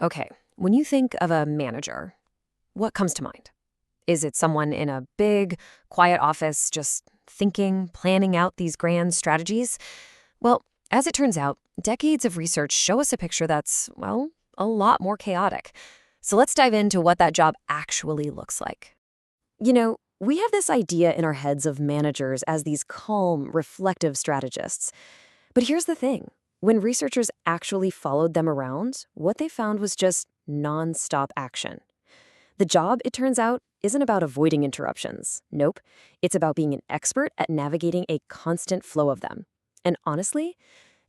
Okay, when you think of a manager, what comes to mind? Is it someone in a big, quiet office just thinking, planning out these grand strategies? Well, as it turns out, decades of research show us a picture that's, well, a lot more chaotic. So let's dive into what that job actually looks like. We have this idea in our heads of managers as these calm, reflective strategists. But here's the thing. When researchers actually followed them around, what they found was just nonstop action. The job, it turns out, isn't about avoiding interruptions. Nope. It's about being an expert at navigating a constant flow of them. And honestly,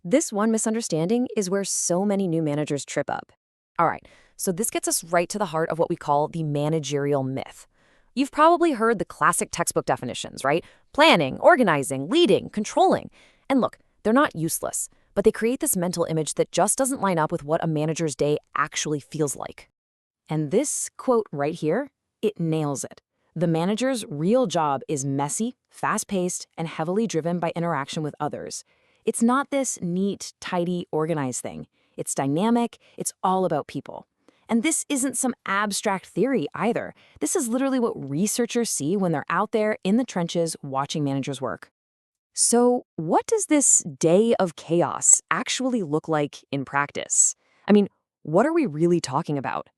this one misunderstanding is where so many new managers trip up. All right, so this gets us right to the heart of what we call the managerial myth. You've probably heard the classic textbook definitions, right? Planning, organizing, leading, controlling. And look, they're not useless, but they create this mental image that just doesn't line up with what a manager's day actually feels like. And this quote right here, it nails it. The manager's real job is messy, fast-paced, and heavily driven by interaction with others. It's not this neat, tidy, organized thing. It's dynamic, it's all about people. And this isn't some abstract theory either. This is literally what researchers see when they're out there in the trenches watching managers work. So, what does this day of chaos actually look like in practice? I mean, what are we really talking about?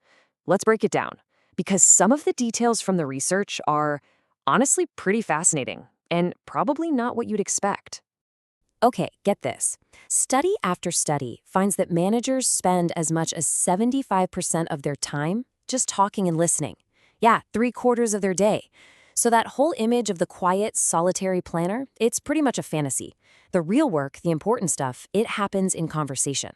Let's break it down, because some of the details from the research are honestly pretty fascinating and probably not what you'd expect. Okay, get this. Study after study finds that managers spend as much as 75% of their time just talking and listening. Yeah, 3/4 of their day. So that whole image of the quiet, solitary planner, it's pretty much a fantasy. The real work, the important stuff, it happens in conversation.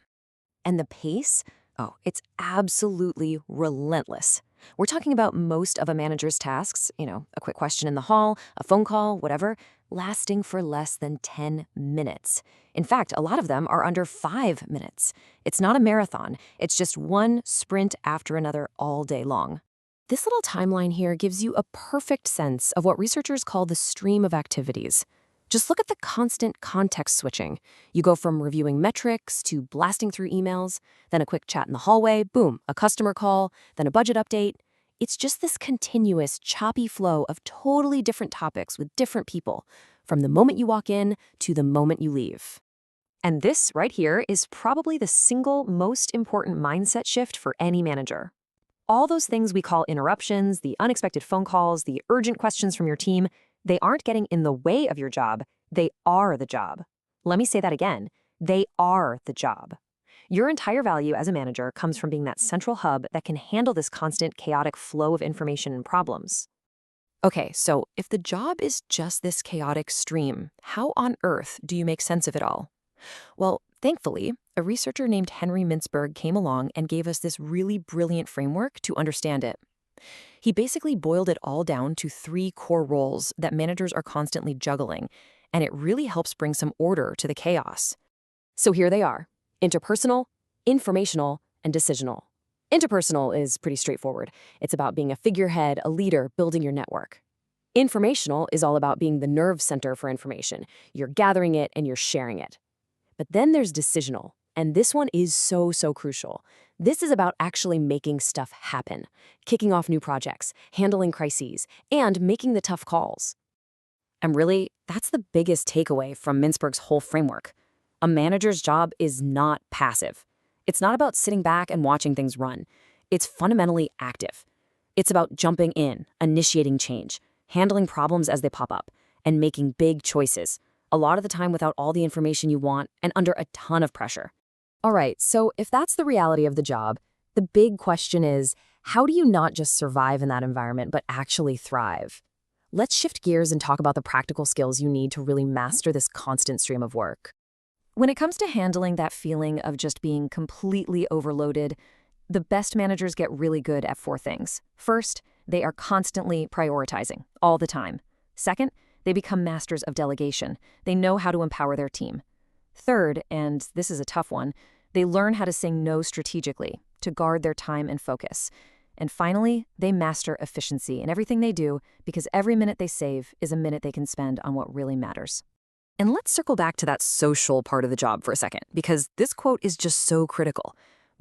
And the pace? Oh, it's absolutely relentless. We're talking about most of a manager's tasks, a quick question in the hall, a phone call, whatever, lasting for less than 10 minutes. In fact, a lot of them are under 5 minutes. It's not a marathon. It's just one sprint after another all day long. This little timeline here gives you a perfect sense of what researchers call the stream of activities. Just look at the constant context switching. You go from reviewing metrics to blasting through emails, then a quick chat in the hallway, boom, a customer call, then a budget update. It's just this continuous, choppy flow of totally different topics with different people, from the moment you walk in to the moment you leave. And this right here is probably the single most important mindset shift for any manager. All those things we call interruptions, the unexpected phone calls, the urgent questions from your team, they aren't getting in the way of your job. They are the job. Let me say that again. They are the job. Your entire value as a manager comes from being that central hub that can handle this constant, chaotic flow of information and problems. Okay, so if the job is just this chaotic stream, how on earth do you make sense of it all? Well, thankfully, a researcher named Henry Mintzberg came along and gave us this really brilliant framework to understand it. He basically boiled it all down to 3 core roles that managers are constantly juggling, and it really helps bring some order to the chaos. So here they are: interpersonal, informational, and decisional. Interpersonal is pretty straightforward. It's about being a figurehead, a leader, building your network. Informational is all about being the nerve center for information. You're gathering it and you're sharing it. But then there's decisional, and this one is so crucial. This is about actually making stuff happen, kicking off new projects, handling crises, and making the tough calls. And really, that's the biggest takeaway from Mintzberg's whole framework. A manager's job is not passive. It's not about sitting back and watching things run. It's fundamentally active. It's about jumping in, initiating change, handling problems as they pop up, and making big choices, a lot of the time without all the information you want and under a ton of pressure. All right, so if that's the reality of the job, the big question is, how do you not just survive in that environment, but actually thrive? Let's shift gears and talk about the practical skills you need to really master this constant stream of work. When it comes to handling that feeling of just being completely overloaded, the best managers get really good at 4 things. First, they are constantly prioritizing, all the time. Second, they become masters of delegation. They know how to empower their team. Third, and this is a tough one, they learn how to say no strategically, to guard their time and focus. And finally, they master efficiency in everything they do, because every minute they save is a minute they can spend on what really matters. And let's circle back to that social part of the job for a second, because this quote is just so critical.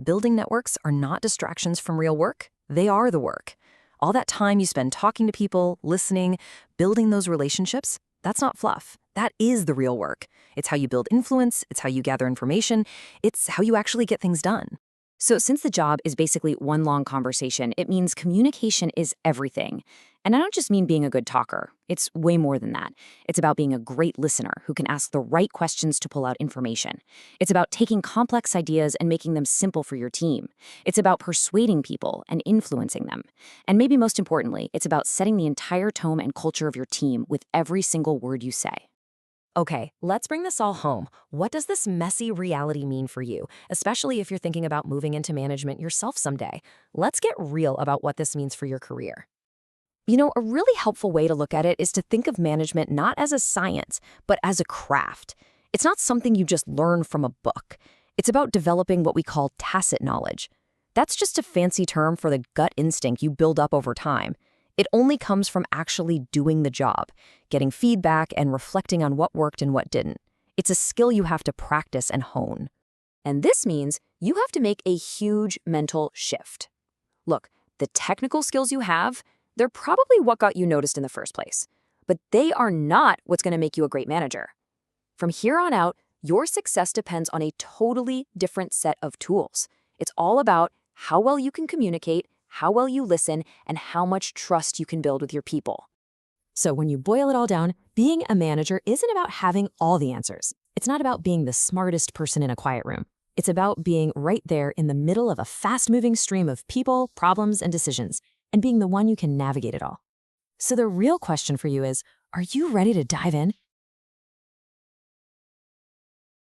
Building networks are not distractions from real work. They are the work. All that time you spend talking to people, listening, building those relationships, that's not fluff. That is the real work. It's how you build influence, it's how you gather information, it's how you actually get things done. So since the job is basically one long conversation, it means communication is everything. And I don't just mean being a good talker. It's way more than that. It's about being a great listener who can ask the right questions to pull out information. It's about taking complex ideas and making them simple for your team. It's about persuading people and influencing them. And maybe most importantly, it's about setting the entire tone and culture of your team with every single word you say. Okay, let's bring this all home. What does this messy reality mean for you, especially if you're thinking about moving into management yourself someday? Let's get real about what this means for your career. A really helpful way to look at it is to think of management not as a science, but as a craft. It's not something you just learn from a book. It's about developing what we call tacit knowledge. That's just a fancy term for the gut instinct you build up over time. It only comes from actually doing the job, getting feedback and reflecting on what worked and what didn't. It's a skill you have to practice and hone. And this means you have to make a huge mental shift. Look, the technical skills you have, they're probably what got you noticed in the first place. But they are not what's going to make you a great manager. From here on out, your success depends on a totally different set of tools. It's all about how well you can communicate, how well you listen, and how much trust you can build with your people. So when you boil it all down, being a manager isn't about having all the answers. It's not about being the smartest person in a quiet room. It's about being right there in the middle of a fast-moving stream of people, problems, and decisions, and being the one you can navigate it all. So the real question for you is, are you ready to dive in?